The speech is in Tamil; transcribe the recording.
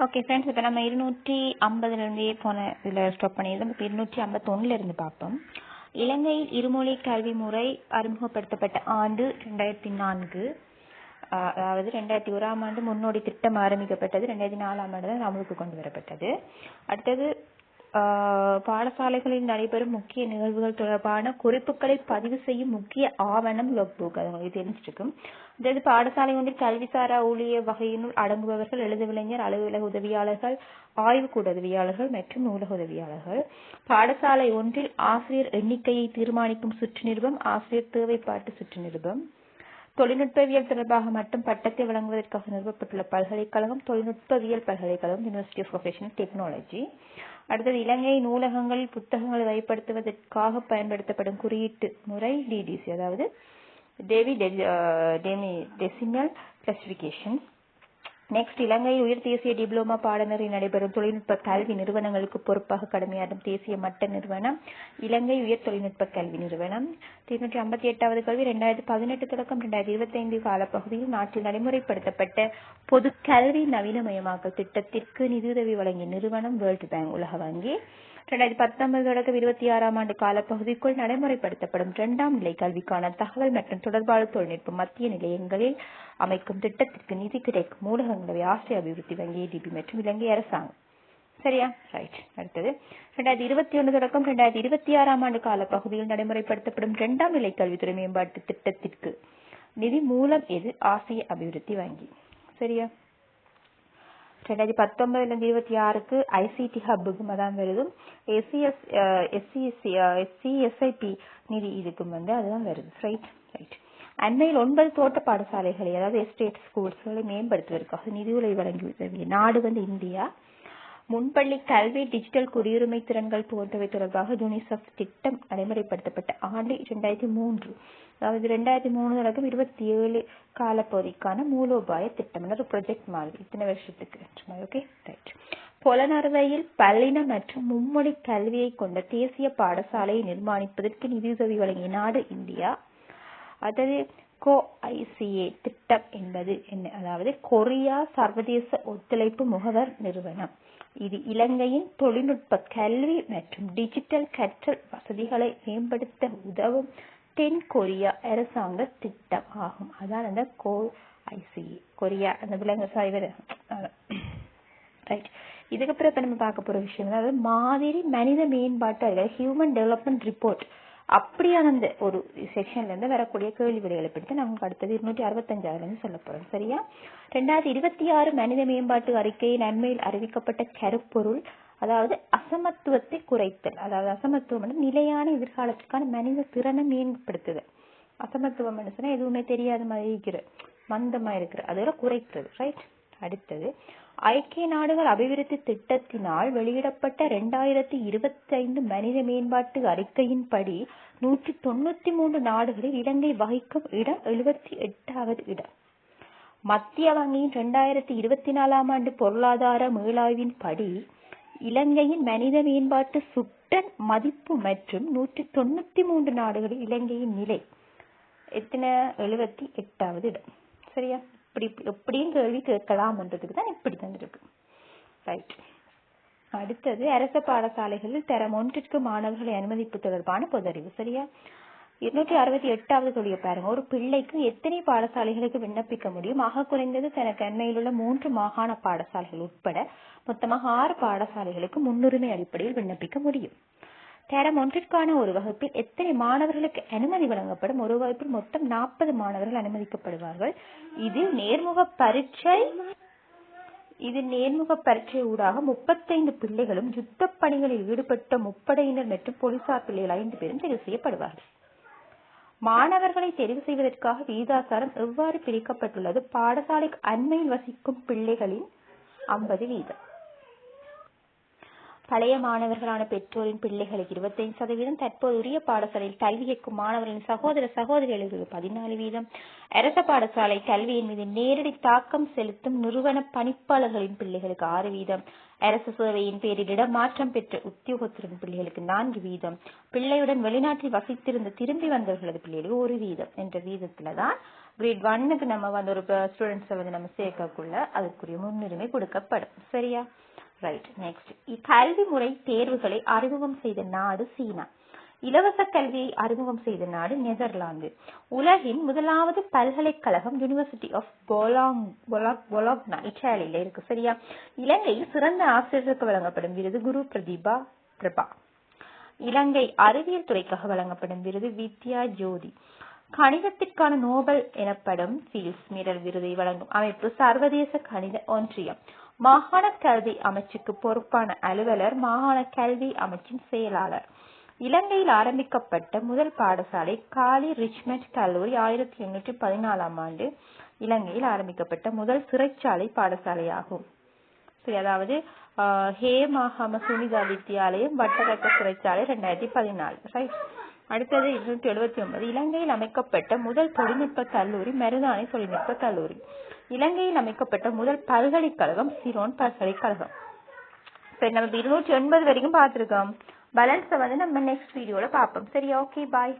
ஓகே ஃப்ரெண்ட்ஸ், இப்போ நம்ம 250 போன இதில் ஸ்டாப் பண்ணியிருந்தோம். இப்போ 251 பார்ப்போம். இலங்கையில் இருமொழி கல்வி முறை அறிமுகப்படுத்தப்பட்ட ஆண்டு 2004. அதாவது 2001ஆம் ஆண்டு முன்னோடி திட்டம் ஆரம்பிக்கப்பட்டது. 2004ஆம் ஆண்டு தான் அமலுக்கு கொண்டு வரப்பட்டது. அடுத்தது பாடசாலைகளில் நடைபெறும் முக்கிய நிகழ்வுகள் தொடர்பான குறிப்புகளை பதிவு செய்யும் முக்கிய ஆவணம் லொக்புக். அது உங்களுக்கு தெரிஞ்சிருக்கும். அதாவது பாடசாலை ஒன்றில் கல்விசாரா ஊழிய வகையினுள் அடங்குபவர்கள் எழுதுவிளைஞர், அலுவலக உதவியாளர்கள், ஆய்வுக்கூட உதவியாளர்கள் மற்றும் நூலக உதவியாளர்கள். பாடசாலை ஒன்றில் ஆசிரியர் எண்ணிக்கையை தீர்மானிக்கும் சுற்று நிருபம், ஆசிரியர் தேவைப்பாட்டு சுற்று நிருபம். தொழில்நுட்பவியல் தொடர்பாக மட்டும் பட்டத்தை வழங்குவதற்காக நிறுவப்பட்டுள்ள பல்கலைக்கழகம் தொழில்நுட்பவியல் பல்கலைக்கழகம், யூனிவர்சிட்டி ஆஃப் ப்ரொஃபஷனல் டெக்னாலஜி. அடுத்தது இலங்கை நூலகங்களில் புத்தகங்களை வகைப்படுத்துவதற்காக பயன்படுத்தப்படும் குறியீட்டு முறை டிடிசி, அதாவது டெசிமல் கிளாசிபிகேஷன். நெக்ஸ்ட், இலங்கையில் உயர் தேசிய டிப்ளோமா பாடநெறி நடைபெறும் தொழில்நுட்ப கல்வி நிறுவனங்களுக்கு பொறுப்பாக கடமையாற்றும் தேசிய மட்ட நிறுவனம் இலங்கை உயர் தொழில்நுட்ப கல்வி நிறுவனம். 258வது கல்வி 2018 தொடக்கம் 2025 காலப்பகுதியில் நாட்டில் நடைமுறைப்படுத்தப்பட்ட பொது கல்வி நவீனமயமாக்கல் திட்டத்திற்கு நிதியுதவி வழங்கிய நிறுவனம் வேர்ல்டு பேங்க், உலக வங்கி. 2019 தொடக்கம் 26ஆம் ஆண்டு காலப்பகுதிக்குள் நடைமுறைப்படுத்தப்படும் 2ஆம் நிலை கல்விக்கான தகவல் மற்றும் தொடர்பாடல் தொழில்நுட்ப மத்திய நிலையங்களில் அமைக்கும் திட்டத்திற்கு நிதி கிடைக்கும் ஊடகங்களை ஆசிய அபிவிருத்தி வங்கி, ஏடிபி மற்றும் இலங்கை அரசாங்கம். சரியா? ரைட். அடுத்தது 2021 தொடக்கம் 2026ஆம் ஆண்டு காலப்பகுதியில் நடைமுறைப்படுத்தப்படும் 2ஆம் நிலை கல்வித்துறை மேம்பாட்டு திட்டத்திற்கு நிதி மூலம் எது? ஆசிய அபிவிருத்தி வங்கி. சரியா? 2019-26க்கு ஐசிடி ஹப்புக்கும் அதான் வருதும், எஸ்சிஎஸ்ஐபி நிதி இதுக்கும் அதுதான் வருது. ரைட். அண்மையில் 9 தோட்ட பாடசாலைகளை, அதாவது எஸ்டேட் ஸ்கூல்ஸ்களை மேம்படுத்துவதற்காக நிதியுதவி வழங்கி உதவிய நாடு இந்தியா. முன்பள்ளி கல்வி, டிஜிட்டல் குடியுரிமை திறன்கள் போன்றவை தொடர்பாக யூனிசெஃப் திட்டம் நடைமுறைப்படுத்தப்பட்ட ஆண்டு 2003. அதாவது 2003 தொடக்கம் 27 காலப்பகுதிக்கான மூலோபாய திட்டம், ஒரு ப்ரொஜெக்ட் மாதிரி இத்தனை வருஷத்துக்கு. Okay, right. பொலனறுவையில் பல்லின மற்றும் மும்மொழி கல்வியை கொண்ட தேசிய பாடசாலையை நிர்மாணிப்பதற்கு நிதியுதவி வழங்கிய நாடு இந்தியா. அதாவது கோஐசிஏ திட்டம் என்பது என்ன? அதாவது கொரியா சர்வதேச ஒத்துழைப்பு முகவர் நிறுவனம். இது இலங்கையின் தொழில்நுட்ப கல்வி மற்றும் டிஜிட்டல் கற்றல் வசதிகளை மேம்படுத்த உதவும் தென் கொரியா அரசாங்க திட்டம் ஆகும். அதான் அந்த கோஐசிஏ, கொரியா அந்த விலங்கு சாய்வர். ரைட். இதுக்கப்புறம் இப்ப நம்ம பார்க்க போற விஷயம், அதாவது மாதிரி மனித மேம்பாட்டு ஹியூமன் டெவலப்மெண்ட் ரிப்போர்ட் அப்படியான அந்த ஒரு செக்ஷன்ல இருந்து வரக்கூடிய கேள்வி விடைகளை பற்றி நாங்கள் அடுத்தது 265 சொல்ல போறோம். சரியா? 2026 மனித மேம்பாட்டு அறிக்கை நன்மையில் அறிவிக்கப்பட்ட கருப்பொருள், அதாவது அசமத்துவத்தை குறைத்தல். அதாவது அசமத்துவம் நிலையான எதிர்காலத்துக்கான மனித திறனை மேம்படுத்துதல். அசமத்துவம் சொன்னா எதுவுமே தெரியாத மாதிரி இருக்கிற, மந்தமா இருக்கிற, அதோட குறைத்தது. ரைட். அடுத்தது, ஐக்கிய நாடுகள் அபிவிருத்தி திட்டத்தினால் வெளியிடப்பட்ட 2025 மனித மேம்பாட்டு அறிக்கையின்படி 193 நாடுகளில் இலங்கை வகிக்கும் இடம் 78வது இடம். மத்திய வங்கியின் 2024ஆம் ஆண்டு பொருளாதார மீளாய்வின்படி இலங்கையின் மனித மேம்பாட்டு சுட்டன் மதிப்பு மற்றும் 193 நாடுகளில் இலங்கையின் நிலை எத்தனை? 78வது இடம். சரியா? எப்படியும் கேள்வி கேட்கலாம்ன்றதுக்கு தான் இப்படி தந்திருக்கு. ரைட். அடுத்தது, அரச பாடசாலைகளில் தரம் 1ற்கு மாணவர்களை அனுமதிப்பு தொடர்பான பொதறிவு. சரியா? 268வது சொல்லிய பாருங்க, ஒரு பிள்ளைக்கு எத்தனை பாடசாலைகளுக்கு விண்ணப்பிக்க முடியும்? ஆக குறைந்தது தனக்கு அண்மையில் உள்ள 3 மாகாண பாடசாலைகள் உட்பட மொத்தமாக 6 பாடசாலைகளுக்கு முன்னுரிமை அடிப்படையில் விண்ணப்பிக்க முடியும். தரம் 1ற்கான ஒரு வகுப்பில் எத்தனை மாணவர்களுக்கு அனுமதி வழங்கப்படும்? ஒரு வகுப்பில் மொத்தம் 40 மாணவர்கள் அனுமதிக்கப்படுவார்கள். இதில் நேர்முக பரீட்சை ஊடாக 35 பிள்ளைகளும், யுத்த பணிகளில் ஈடுபட்ட முப்படையினர் மற்றும் போலீசார் பிள்ளைகள் 5 பேரும் தெரிவு செய்யப்படுவார்கள். மாணவர்களை தெரிவு செய்வதற்காக வீதாசாரம் எவ்வாறு பிரிக்கப்பட்டுள்ளது? பாடசாலைக்கு அண்மையில் வசிக்கும் பிள்ளைகளின் 50%. பழைய மாணவர்களான பெற்றோரின் பிள்ளைகளுக்கு 25%, தற்போது உரிய பாடசாலையில் கல்வி கேட்கும் மாணவர்களின் சகோதர சகோதரிகளுக்கு 14%, அரச பாடசாலை கல்வியின் மீது நேரடி தாக்கம் செலுத்தும் நிறுவன பணிப்பாளர்களின் பிள்ளைகளுக்கு 6%, அரசு சேவையின் பேரில் இடமாற்றம் பெற்ற உத்தியோகத்தின் பிள்ளைகளுக்கு 4%, பிள்ளையுடன் வெளிநாட்டில் வசித்திருந்த திரும்பி வந்தவர்களது பிள்ளைகளுக்கு 1% என்ற வீதத்துலதான் கிரேட் 1க்கு நம்ம வந்து ஒரு ஸ்டூடெண்ட்ஸை வந்து நம்ம சேர்க்கக்குள்ள அதுக்குரிய முன்னுரிமை கொடுக்கப்படும். சரியா? ரைட். நெக்ஸ்ட், கல்வி முறை தேர்வுகளை அறிமுகம் செய்த நாடு சீனா. இலவச கல்வியை அறிமுகம் செய்த நாடு நெதர்லாந்து. உலகின் முதலாவது பல்கலைக்கழகம் யூனிவர்சிட்டி ஆஃப் பொலாக்னா இத்தாலியில இருக்கு. சரியா? இலங்கையில் சிறந்த ஆசிரியருக்கு வழங்கப்படும் விருது குரு பிரபா. இலங்கை அறிவியல் துறைக்காக வழங்கப்படும் விருது வித்யா ஜோதி. கணிதத்திற்கான நோபல் எனப்படும் ஃபீல்ட்ஸ் மெடல் விருதை வழங்கும் அமைப்பு சர்வதேச கணித ஒன்றியம். மாகாண கல்வி அமைச்சுக்கு பொறுப்பான அலுவலர் மாகாண கல்வி அமைச்சின் செயலாளர். இலங்கையில் ஆரம்பிக்கப்பட்ட முதல் பாடசாலை காலி ரிச்மண்ட் கல்லூரி 1814 ஆண்டு இலங்கையில் ஆரம்பிக்கப்பட்ட முதல் சிறைச்சாலை பாடசாலையாகும். சரி, அதாவது ஹேமாஹம சுனிதா வித்யாலயம் வட்டரக்க சிறைச்சாலை 2014. ரைட். அடுத்தது 279 இலங்கையில் அமைக்கப்பட்ட முதல் தொழில்நுட்ப கல்லூரி மருதானை தொழில்நுட்ப கல்லூரி. இலங்கையில் அமைக்கப்பட்ட முதல் பல்கலைக்கழகம் சிரோன் பல்கலைக்கழகம். சரி, நம்ம 209 வரைக்கும் பார்த்திருக்கோம். பேலன்ஸை வந்து நம்ம நெக்ஸ்ட் வீடியோல பார்ப்போம். சரியா? ஓகே, பாய்.